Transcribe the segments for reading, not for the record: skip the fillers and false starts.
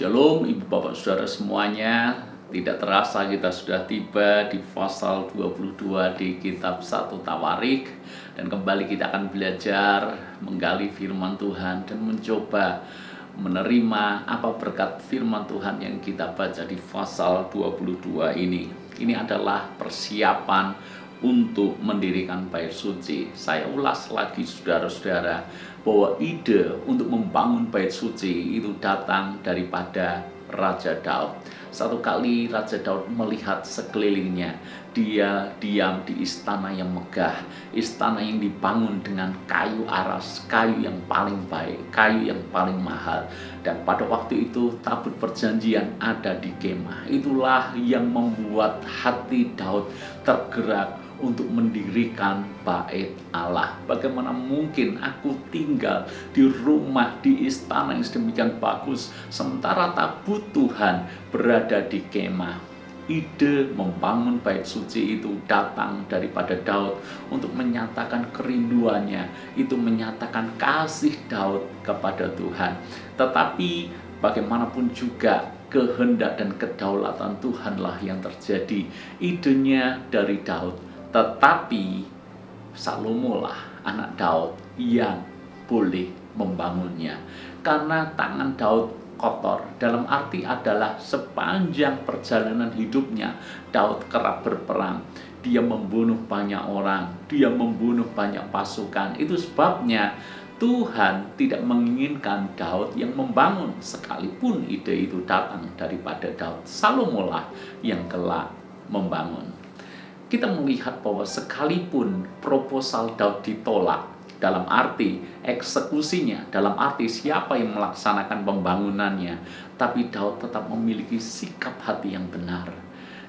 Shalom Ibu Bapak Saudara semuanya. Tidak terasa kita sudah tiba di pasal 22 di kitab 1 Tawarik. Dan kembali kita akan belajar menggali firman Tuhan dan mencoba menerima apa berkat firman Tuhan yang kita baca di pasal 22 ini. Ini adalah persiapan untuk mendirikan bait suci. Saya ulas lagi saudara-saudara bahwa ide untuk membangun bait suci itu datang daripada Raja Daud. Satu kali Raja Daud melihat sekelilingnya, dia diam di istana yang megah, istana yang dibangun dengan kayu aras, kayu yang paling baik, kayu yang paling mahal. Dan pada waktu itu tabut perjanjian ada di kemah. Itulah yang membuat hati Daud tergerak untuk mendirikan bait Allah. Bagaimana mungkin aku tinggal di rumah, di istana yang sedemikian bagus, sementara tabut Tuhan berada di kemah. Ide membangun bait suci itu datang daripada Daud untuk menyatakan kerinduannya, itu menyatakan kasih Daud kepada Tuhan. Tetapi bagaimanapun juga kehendak dan kedaulatan Tuhanlah yang terjadi. Idenya dari Daud, tetapi Salomo lah anak Daud yang boleh membangunnya. Karena tangan Daud kotor, dalam arti adalah sepanjang perjalanan hidupnya Daud kerap berperang. Dia membunuh banyak orang, dia membunuh banyak pasukan. Itu sebabnya Tuhan tidak menginginkan Daud yang membangun, sekalipun ide itu datang daripada Daud. Salomo lah yang kelak membangun. Kita melihat bahwa sekalipun proposal Daud ditolak, dalam arti eksekusinya, dalam arti siapa yang melaksanakan pembangunannya, tapi Daud tetap memiliki sikap hati yang benar.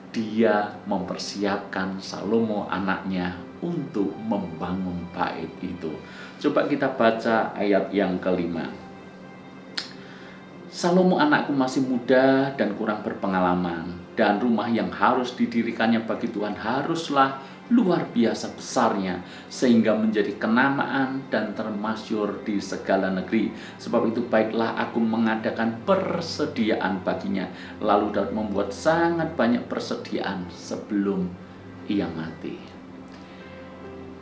Dia mempersiapkan Salomo anaknya untuk membangun bait itu. Coba kita baca ayat yang kelima. Salomo anakku masih muda dan kurang berpengalaman, dan rumah yang harus didirikannya bagi Tuhan haruslah luar biasa besarnya, sehingga menjadi kenamaan dan termasyur di segala negeri. Sebab itu baiklah aku mengadakan persediaan baginya. Lalu Daud membuat sangat banyak persediaan sebelum ia mati.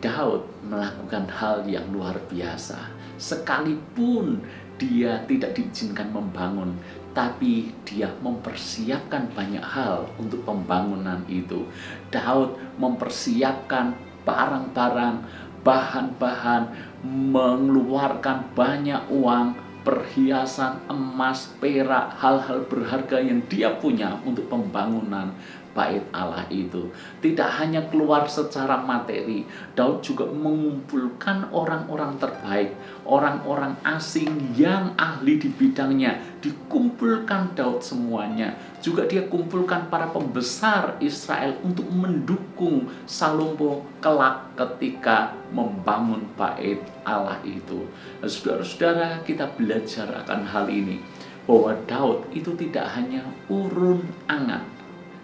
Daud melakukan hal yang luar biasa. Sekalipun dia tidak diizinkan membangun, tapi dia mempersiapkan banyak hal untuk pembangunan itu. Daud mempersiapkan barang-barang, bahan-bahan, mengeluarkan banyak uang, perhiasan, emas, perak, hal-hal berharga yang dia punya untuk pembangunan bait Allah itu. Tidak hanya keluar secara materi, Daud juga mengumpulkan orang-orang terbaik, orang-orang asing yang ahli di bidangnya, dikumpulkan Daud semuanya. Juga dia kumpulkan para pembesar Israel untuk mendukung Salomo kelak ketika membangun bait Allah itu. Nah, saudara-saudara, kita belajar akan hal ini, bahwa Daud itu tidak hanya urun angan,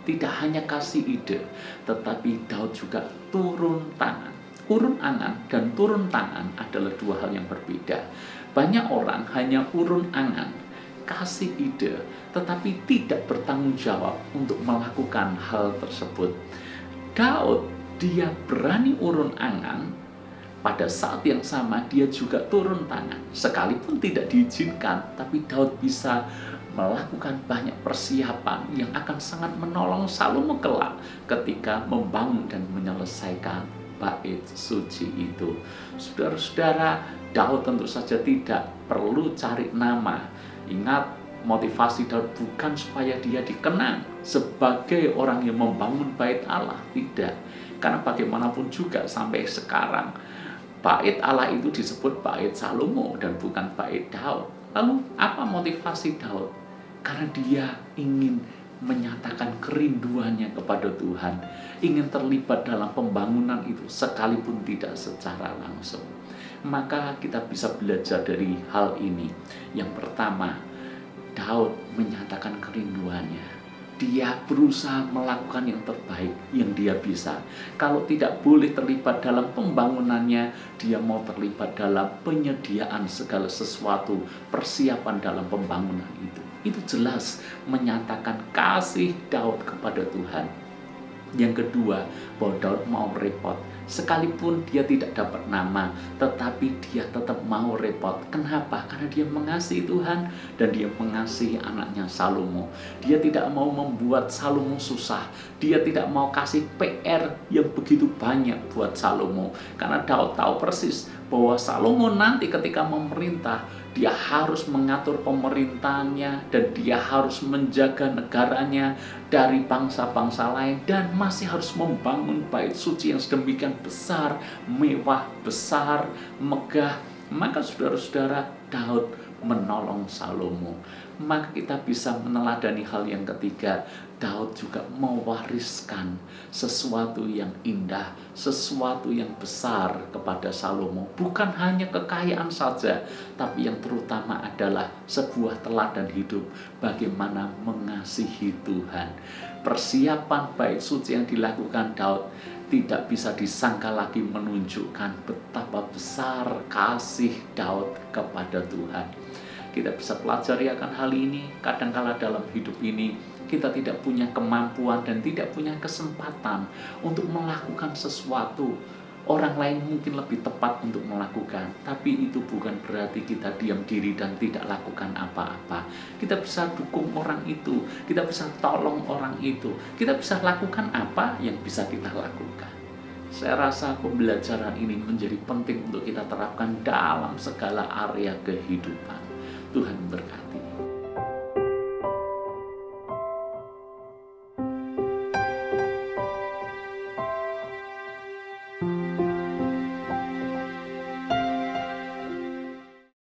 tidak hanya kasih ide, tetapi Daud juga turun tangan. Urun angan dan turun tangan adalah dua hal yang berbeda. Banyak orang hanya urun angan, kasih ide, tetapi tidak bertanggung jawab untuk melakukan hal tersebut. Daud, dia berani urun angan, pada saat yang sama dia juga turun tangan. Sekalipun tidak diizinkan, tapi Daud bisa melakukan banyak persiapan yang akan sangat menolong Salomo kelak ketika membangun dan menyelesaikan bait suci itu. Saudara-saudara, Daud tentu saja tidak perlu cari nama. Ingat, motivasi Daud bukan supaya dia dikenang sebagai orang yang membangun bait Allah, tidak. Karena bagaimanapun juga sampai sekarang bait Allah itu disebut bait Salomo dan bukan bait Daud. Lalu apa motivasi Daud? Karena dia ingin menyatakan kerinduannya kepada Tuhan, ingin terlibat dalam pembangunan itu sekalipun tidak secara langsung. Maka kita bisa belajar dari hal ini. Yang pertama, Daud menyatakan kerinduannya. Dia berusaha melakukan yang terbaik yang dia bisa. Kalau tidak boleh terlibat dalam pembangunannya, dia mau terlibat dalam penyediaan segala sesuatu, persiapan dalam pembangunan itu. Itu jelas menyatakan kasih Daud kepada Tuhan. Yang kedua, bahwa Daud mau repot. Sekalipun dia tidak dapat nama, tetapi dia tetap mau repot. Kenapa? Karena dia mengasihi Tuhan dan dia mengasihi anaknya Salomo. Dia tidak mau membuat Salomo susah. Dia tidak mau kasih PR yang begitu banyak buat Salomo. Karena Daud tahu persis bahwa Salomo nanti ketika memerintah, dia harus mengatur pemerintahannya dan dia harus menjaga negaranya dari bangsa-bangsa lain dan masih harus membangun bait suci yang sedemikian besar, mewah, besar, megah. Maka saudara-saudara, Daud menolong Salomo. Maka kita bisa meneladani hal yang ketiga. Daud juga mewariskan sesuatu yang indah, sesuatu yang besar kepada Salomo. Bukan hanya kekayaan saja, tapi yang terutama adalah sebuah teladan hidup bagaimana mengasihi Tuhan. Persiapan bait suci yang dilakukan Daud tidak bisa disangka lagi menunjukkan betapa besar kasih Daud kepada Tuhan. Kita bisa pelajari akan hal ini. Kadangkala dalam hidup ini kita tidak punya kemampuan dan tidak punya kesempatan untuk melakukan sesuatu. Orang lain mungkin lebih tepat untuk melakukan, tapi itu bukan berarti kita diam diri dan tidak lakukan apa-apa. Kita bisa dukung orang itu, kita bisa tolong orang itu, kita bisa lakukan apa yang bisa kita lakukan. Saya rasa pembelajaran ini menjadi penting untuk kita terapkan dalam segala area kehidupan. Tuhan memberkati.